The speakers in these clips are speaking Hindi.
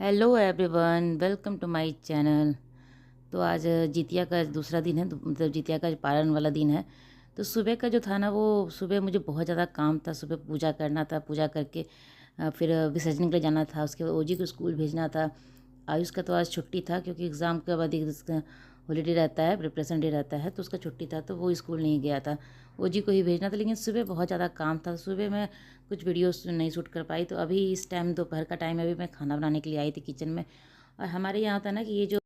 Hello everyone, welcome to my channel. तो आज जितिया का दूसरा दिन है, तो मतलब जितिया का पारण वाला दिन है। तो सुबह का जो था ना, वो सुबह मुझे बहुत ज़्यादा काम था। सुबह पूजा करना था, पूजा करके फिर विसर्जन के लिए जाना था। उसके बाद ओजी को स्कूल भेजना था। आयुष का तो आज छुट्टी था क्योंकि एग्ज़ाम के बाद एक हॉलीडे रहता है, प्रिपरेशन डे रहता है, तो उसका छुट्टी था, तो वो स्कूल नहीं गया था। ओजी को ही भेजना था, लेकिन सुबह बहुत ज़्यादा काम था। सुबह मैं कुछ वीडियोस नहीं शूट कर पाई, तो अभी इस टाइम दोपहर का टाइम है, अभी मैं खाना बनाने के लिए आई थी किचन में। और हमारे यहाँ होता है ना कि ये जो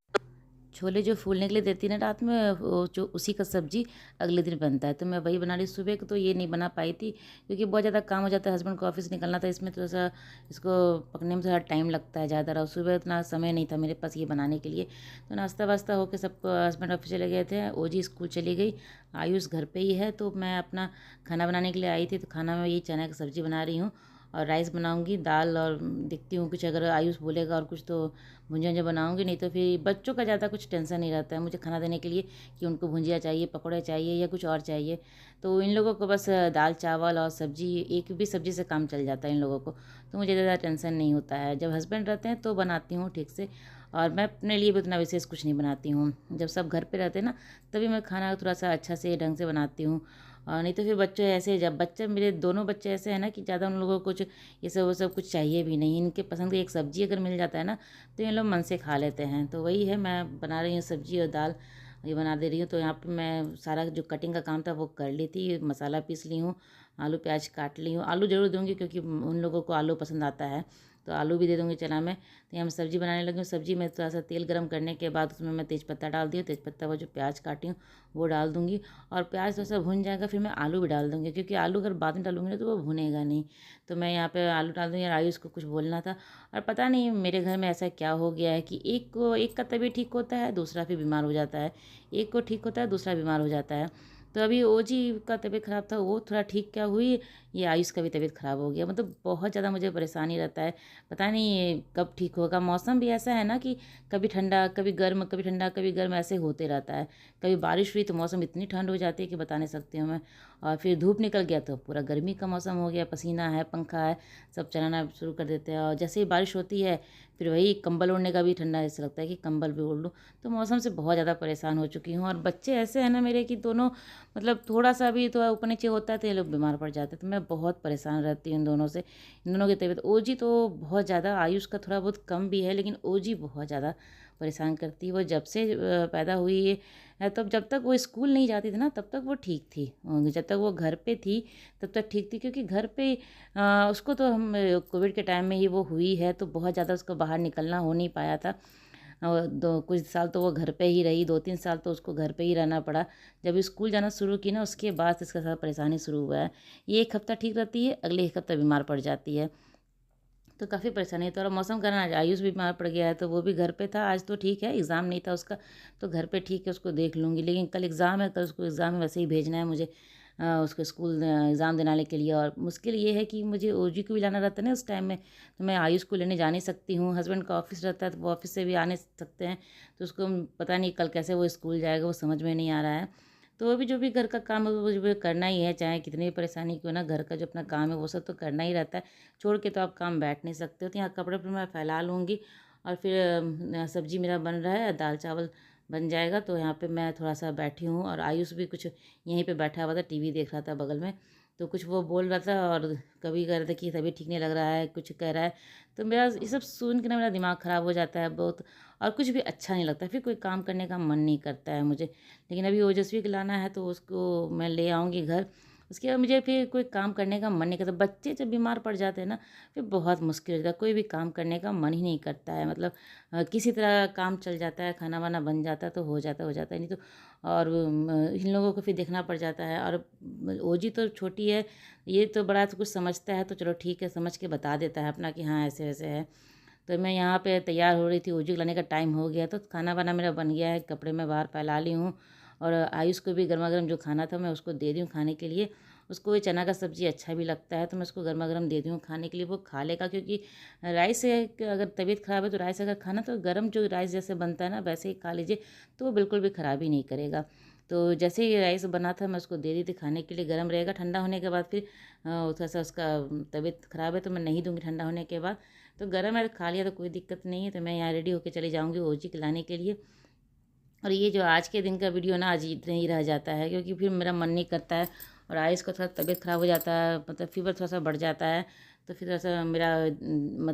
छोले जो फूलने के लिए देती है ना रात में, वो जो उसी का सब्जी अगले दिन बनता है, तो मैं वही बना रही। सुबह को तो ये नहीं बना पाई थी क्योंकि बहुत ज़्यादा काम हो जाता है, हस्बैंड को ऑफिस निकलना था, इसमें थोड़ा सा इसको पकने में थोड़ा टाइम लगता है ज़्यादा। और सुबह इतना समय नहीं था मेरे पास ये बनाने के लिए। तो नाश्ता वास्ता होकर सबको, हस्बैंड ऑफिस चले गए थे, ओजी स्कूल चली गई, आयुष घर पर ही है। तो मैं अपना खाना बनाने के लिए आई थी। तो खाना में यही चना की सब्ज़ी बना रही हूँ और राइस बनाऊंगी, दाल, और देखती हूँ कुछ अगर आयुष बोलेगा और कुछ तो भुंजिया वुंजिया बनाऊंगी। नहीं तो फिर बच्चों का ज़्यादा कुछ टेंशन नहीं रहता है मुझे खाना देने के लिए कि उनको भुंजिया चाहिए, पकौड़े चाहिए या कुछ और चाहिए। तो इन लोगों को बस दाल चावल और सब्जी, एक भी सब्जी से काम चल जाता है इन लोगों को। तो मुझे ज़्यादा टेंशन नहीं होता है। जब हस्बैंड रहते हैं तो बनाती हूँ ठीक से, और मैं अपने लिए भी उतना विशेष कुछ नहीं बनाती हूँ। जब सब घर पे रहते हैं ना, तभी मैं खाना थोड़ा सा अच्छा से ढंग से बनाती हूँ। और नहीं तो फिर बच्चे ऐसे, जब बच्चे, मेरे दोनों बच्चे ऐसे हैं ना कि ज़्यादा उन लोगों को कुछ ये सब वो सब कुछ चाहिए भी नहीं। इनके पसंद की एक सब्जी अगर मिल जाता है ना, तो ये लोग मन से खा लेते हैं। तो वही है, मैं बना रही हूँ सब्जी और दाल, ये बना दे रही हूँ। तो यहाँ पे मैं सारा जो कटिंग का काम था वो कर ली थी, मसाला पीस ली हूँ, आलू प्याज काट ली हूँ। आलू ज़रूर दूंगी क्योंकि उन लोगों को आलू पसंद आता है, तो आलू भी दे दूँगी चना में। तो यहाँ मैं सब्ज़ी बनाने लगी हूँ। सब्ज़ी में थोड़ा सा तेल गरम करने के बाद उसमें मैं तेज़पत्ता डाल दी हूँ। तेज़पत्ता वो जो प्याज काटी हूँ वो डाल दूँगी, और प्याज थोड़ा सा भुन जाएगा फिर मैं आलू भी डाल दूँगी, क्योंकि आलू अगर बाद में डालूंगी ना तो वो भुनेगा नहीं। तो मैं यहाँ पे आलू डाल दूँगी। और आयुष को कुछ बोलना था, और पता नहीं मेरे घर में ऐसा क्या हो गया है कि एक का तबीयत ठीक होता है, दूसरा फिर बीमार हो जाता है, एक को ठीक होता है, दूसरा बीमार हो जाता है। तो अभी ओजी का तबीयत ख़राब था, वो थोड़ा ठीक क्या हुई, ये आयुष का भी तबीयत ख़राब हो गया। मतलब बहुत ज़्यादा मुझे परेशानी रहता है, पता नहीं ये कब ठीक होगा। मौसम भी ऐसा है ना कि कभी ठंडा कभी गर्म, कभी ठंडा कभी गर्म, ऐसे होते रहता है। कभी बारिश हुई तो मौसम इतनी ठंड हो जाती है कि बता नहीं सकती हूँ मैं। और फिर धूप निकल गया तो पूरा गर्मी का मौसम हो गया, पसीना है, पंखा है, सब चलाना शुरू कर देते हैं। और जैसे ही बारिश होती है फिर वही कंबल ओढ़ने का भी ठंडा, ऐसा लगता है कि कंबल भी ओढ़ लूँ। तो मौसम से बहुत ज़्यादा परेशान हो चुकी हूँ। और बच्चे ऐसे हैं ना मेरे कि दोनों, मतलब थोड़ा सा भी तो ऊपर नीचे होता है तो ये लोग बीमार पड़ जाते हैं। तो मैं बहुत परेशान रहती हूँ इन दोनों से, इन दोनों की तबीयत। ओजी तो बहुत ज़्यादा, आयुष का थोड़ा बहुत कम भी है, लेकिन ओजी बहुत ज़्यादा परेशान करती है। वो जब से पैदा हुई है, तब जब तक वो स्कूल नहीं जाती थी ना तब तक वो ठीक थी। जब तक वो घर पे थी तब तक ठीक थी, क्योंकि घर पे उसको तो हम कोविड के टाइम में ही वो हुई है, तो बहुत ज़्यादा उसको बाहर निकलना हो नहीं पाया था। और दो कुछ साल तो वो घर पे ही रही, 2-3 साल तो उसको घर पे ही रहना पड़ा। जब स्कूल जाना शुरू की ना, उसके बाद इसका सारा परेशानी शुरू हुआ है। ये एक हफ्ता ठीक रहती है, अगले एक हफ्ता बीमार पड़ जाती है। तो काफ़ी परेशानी है। तो और मौसम का ना, आज आयुष भी बीमार पड़ गया है, तो वो भी घर पे था। आज तो ठीक है, एग्ज़ाम नहीं था उसका, तो घर पे ठीक है, उसको देख लूँगी। लेकिन कल एग्ज़ाम है, कल उसको एग्ज़ाम में वैसे ही भेजना है मुझे, उसको स्कूल एग्ज़ाम दिलाने के लिए। और मुश्किल ये है कि मुझे ओजी को भी लाना रहता है ना उस टाइम में, तो मैं आयुष को लेने जा नहीं सकती हूँ। हस्बैंड का ऑफिस रहता है तो वो ऑफिस से भी आ नहीं सकते हैं, तो उसको पता नहीं कल कैसे वो स्कूल जाएगा, वो समझ में नहीं आ रहा है। तो अभी जो भी घर का काम है वो मुझे करना ही है, चाहे कितनी भी परेशानी क्यों ना, घर का जो अपना काम है वो सब तो करना ही रहता है। छोड़ के तो आप काम बैठ नहीं सकते हो। तो यहाँ कपड़े पर मैं फैला लूँगी, और फिर सब्जी मेरा बन रहा है, दाल चावल बन जाएगा। तो यहाँ पे मैं थोड़ा सा बैठी हूँ, और आयुष भी कुछ यहीं पे बैठा हुआ था, टीवी देख रहा था बगल में। तो कुछ वो बोल रहा था, और कभी कह रहा था कि तबीयत ठीक नहीं लग रहा है, कुछ कह रहा है। तो मेरा ये सब सुन के ना मेरा दिमाग ख़राब हो जाता है बहुत, और कुछ भी अच्छा नहीं लगता, फिर कोई काम करने का मन नहीं करता है मुझे। लेकिन अभी ओजस्वी को लाना है तो उसको मैं ले आऊँगी घर। उसके बाद मुझे फिर कोई काम करने का मन नहीं करता। बच्चे जब बीमार पड़ जाते हैं ना, फिर बहुत मुश्किल हो जाता है, कोई भी काम करने का मन ही नहीं करता है। मतलब किसी तरह काम चल जाता है, खाना वाना बन जाता है तो हो जाता है, नहीं तो। और इन लोगों को फिर देखना पड़ जाता है। और ओजी तो छोटी है, ये तो बड़ा तो कुछ समझता है, तो चलो ठीक है, समझ के बता देता है अपना कि हाँ ऐसे वैसे है। तो मैं यहाँ पे तैयार हो रही थी, ओजी को लाने का टाइम हो गया, तो खाना वाना मेरा बन गया है, कपड़े में बाहर फैला ली हूँ। और आयुष को भी गर्मा गर्म जो खाना था मैं उसको दे दी हूँ खाने के लिए। उसको ये चना का सब्ज़ी अच्छा भी लगता है, तो मैं उसको गर्मा गर्म दे दी हूँ खाने के लिए, वो खा लेगा। क्योंकि राइस से अगर तबीयत ख़राब है तो राइस अगर खाना, तो गर्म जो राइस जैसे बनता है ना वैसे ही खा लीजिए, तो वो बिल्कुल भी ख़राबी नहीं करेगा। तो जैसे ही राइस बना था मैं उसको दे दी थी खाने के लिए, गर्म रहेगा, ठंडा होने के बाद फिर थोड़ा सा उसका तबीयत ख़राब है तो मैं नहीं दूँगी ठंडा होने के बाद। तो गर्म है, खा लिया तो कोई दिक्कत नहीं है। तो मैं यहाँ रेडी होके चली जाऊँगी ओजी को लाने के लिए। और ये जो आज के दिन का वीडियो ना आज इतना ही रह जाता है, क्योंकि फिर मेरा मन नहीं करता है और आइस का थोड़ा तबीयत ख़राब हो जाता है, मतलब फीवर थोड़ा सा बढ़ जाता है, तो फिर थोड़ा सा मेरा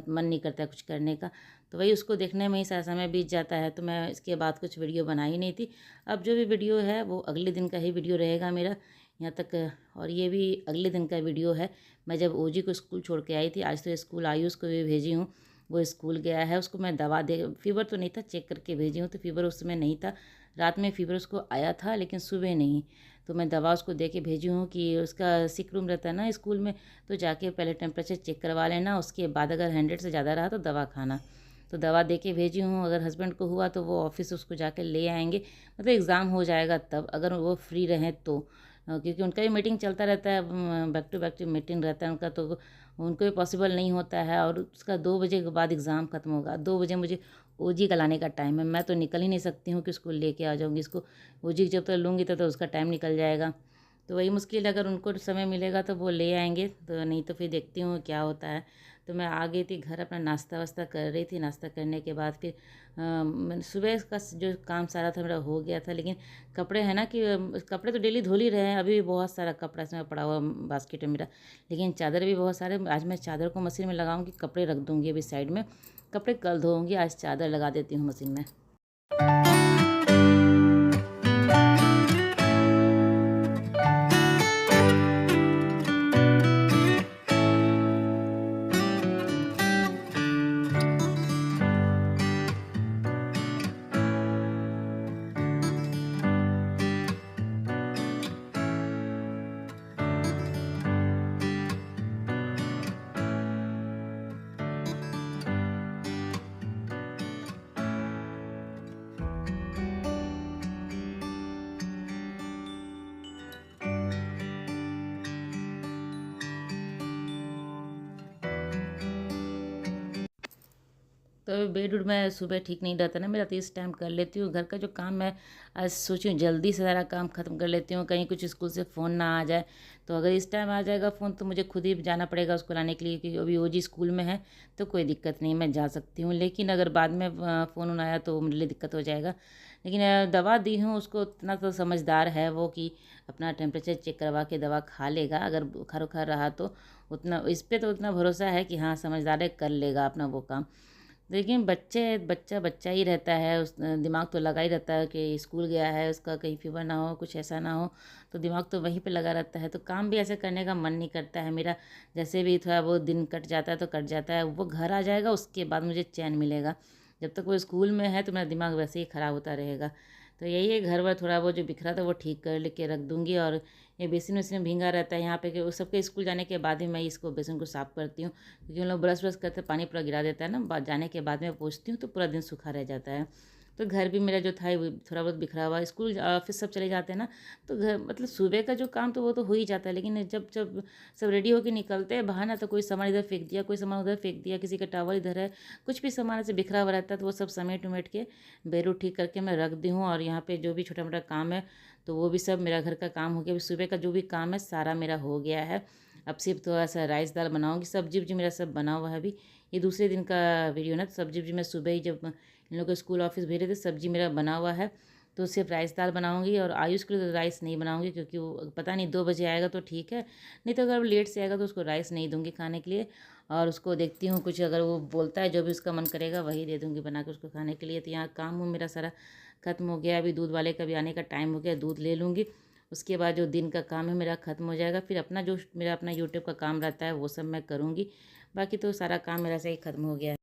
मन नहीं करता है कुछ करने का। तो वही उसको देखने में ही सारा समय बीत जाता है, तो मैं इसके बाद कुछ वीडियो बना ही नहीं थी। अब जो भी वीडियो है वो अगले दिन का ही वीडियो रहेगा मेरा यहाँ तक। और ये भी अगले दिन का वीडियो है, मैं जब ओजी को स्कूल छोड़ के आई थी। आज तो स्कूल आयुष को भी भेजी हूँ, वो स्कूल गया है, उसको मैं दवा दे, फीवर तो नहीं था, चेक करके भेजी हूँ, तो फीवर उस समय नहीं था। रात में फीवर उसको आया था लेकिन सुबह नहीं। तो मैं दवा उसको दे के भेजी हूँ कि उसका सिक रूम रहता है ना स्कूल में, तो जाके पहले टेम्परेचर चेक करवा लेना, उसके बाद अगर 100 से ज़्यादा रहा तो दवा खाना। तो दवा दे के भेजी हूँ, अगर हस्बैंड को हुआ तो वो ऑफिस उसको जाके ले आएंगे, मतलब एग्ज़ाम हो जाएगा तब, अगर वो फ्री रहें तो। क्योंकि उनका भी मीटिंग चलता रहता है, बैक टू बैक मीटिंग रहता है उनका, तो उनको भी पॉसिबल नहीं होता है। और उसका 2 बजे के बाद एग्ज़ाम ख़त्म होगा, 2 बजे मुझे ओजी का लाने का टाइम है, मैं तो निकल ही नहीं सकती हूँ कि उसको लेके आ जाऊँगी। इसको ओजी जब तक लूँगी तब तो उसका टाइम निकल जाएगा। तो वही मुश्किल है, अगर उनको समय मिलेगा तो वो ले आएंगे, तो नहीं तो फिर देखती हूँ क्या होता है। तो मैं आ गई थी घर, अपना नाश्ता वास्ता कर रही थी। नाश्ता करने के बाद फिर मैंने सुबह का जो काम सारा था मेरा हो गया था, लेकिन कपड़े हैं ना कि कपड़े तो डेली धुल ही रहे हैं, अभी भी बहुत सारा कपड़ा इसमें पड़ा हुआ बास्केट में मेरा, लेकिन चादर भी बहुत सारे। आज मैं चादर को मशीन में लगाऊंगी, कपड़े रख दूँगी अभी साइड में, कपड़े कल धोऊंगी, आज चादर लगा देती हूँ मशीन में। तो बेड उड में सुबह ठीक नहीं रहता ना मेरा, तो इस टाइम कर लेती हूँ। घर का जो काम मैं आज सोची हूँ जल्दी से सारा काम ख़त्म कर लेती हूँ, कहीं कुछ स्कूल से फ़ोन ना आ जाए। तो अगर इस टाइम आ जाएगा फ़ोन तो मुझे खुद ही जाना पड़ेगा उसको लाने के लिए, क्योंकि अभी ओजी स्कूल में है, तो कोई दिक्कत नहीं, मैं जा सकती हूँ। लेकिन अगर बाद में फ़ोन आया तो मेरे लिए दिक्कत हो जाएगा। लेकिन दवा दी हूँ उसको, उतना तो समझदार है वो कि अपना टेम्परेचर चेक करवा के दवा खा लेगा, अगर बुखार उखार रहा तो। उतना इस पर तो उतना भरोसा है कि हाँ समझदार है, कर लेगा अपना वो काम। लेकिन बच्चा बच्चा ही रहता है, उस दिमाग तो लगा ही रहता है कि स्कूल गया है, उसका कहीं फीवर ना हो, कुछ ऐसा ना हो, तो दिमाग तो वहीं पे लगा रहता है। तो काम भी ऐसे करने का मन नहीं करता है मेरा। जैसे भी थोड़ा बहुत दिन कट जाता है तो कट जाता है, वो घर आ जाएगा उसके बाद मुझे चैन मिलेगा। जब तक वो स्कूल में है तो मेरा दिमाग वैसे ही ख़राब होता रहेगा। तो यही है, घर वर थोड़ा बहुत जो बिखरा था वो ठीक कर लेके रख दूँगी। और ये बेसिन वेसिन भींगा रहता है यहाँ पे, कि वो सबके स्कूल जाने के बाद ही मैं इसको बेसिन को साफ़ करती हूँ, क्योंकि उन लोग ब्रश ब्रश करते पूरा गिरा देता है ना, जाने के बाद में पोंछती हूँ तो पूरा दिन सूखा रह जाता है। तो घर भी मेरा जो था वो थोड़ा बहुत बिखरा हुआ, स्कूल ऑफिस सब चले जाते हैं ना, तो घर मतलब सुबह का जो काम तो वो तो हो ही जाता है, लेकिन जब जब सब रेडी होकर निकलते हैं बाहर ना, तो कोई सामान इधर फेंक दिया, कोई सामान उधर फेंक दिया, किसी का टावल इधर है, कुछ भी सामान ऐसे बिखरा हुआ रहता है, तो वो सब समेट उमेट के बेड उड ठीक करके मैं रख दी हूँ। और यहाँ पे जो भी छोटा मोटा काम है तो वो भी सब मेरा घर का काम हो गया। अभी सुबह का जो भी काम है सारा मेरा हो गया है। अब सिर्फ थोड़ा सा राइस दाल बनाऊंगी, सब्जी उब्जी मेरा सब बना हुआ है अभी। ये दूसरे दिन का वीडियो ना, तो सब्जी उब्जी मैं सुबह ही जब इन लोग को स्कूल ऑफिस भेजे थे सब्जी मेरा बना हुआ है। तो सिर्फ राइस दाल बनाऊंगी, और आयुष के लिए तो राइस नहीं बनाऊंगी, क्योंकि वो पता नहीं 2 बजे आएगा तो ठीक है, नहीं तो अगर वो लेट से आएगा तो उसको राइस नहीं दूंगी खाने के लिए। और उसको देखती हूँ कुछ अगर वो बोलता है जो भी उसका मन करेगा वही दे दूँगी बना के उसको खाने के लिए। तो यहाँ काम वो मेरा सारा ख़त्म हो गया। अभी दूध वाले का भी आने का टाइम हो गया, दूध ले लूँगी, उसके बाद जो दिन का काम है मेरा ख़त्म हो जाएगा। फिर अपना जो मेरा अपना यूट्यूब का काम रहता है वो सब मैं करूँगी, बाकी तो सारा काम मेरा सही ख़त्म हो गया है।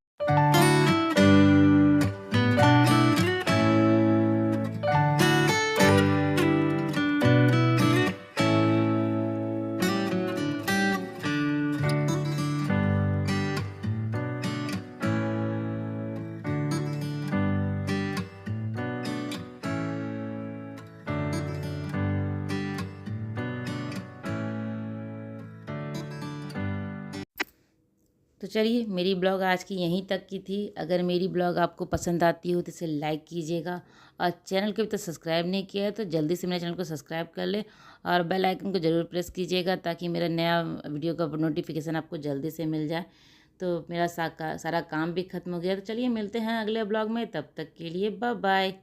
तो चलिए, मेरी ब्लॉग आज की यहीं तक की थी। अगर मेरी ब्लॉग आपको पसंद आती हो तो इसे लाइक कीजिएगा, और चैनल को अभी तक सब्सक्राइब नहीं किया है तो जल्दी से मेरे चैनल को सब्सक्राइब कर ले, और बेल आइकन को ज़रूर प्रेस कीजिएगा ताकि मेरा नया वीडियो का नोटिफिकेशन आपको जल्दी से मिल जाए। तो मेरा सारा काम भी ख़त्म हो गया। तो चलिए, मिलते हैं अगले ब्लॉग में, तब तक के लिए बाय बाय।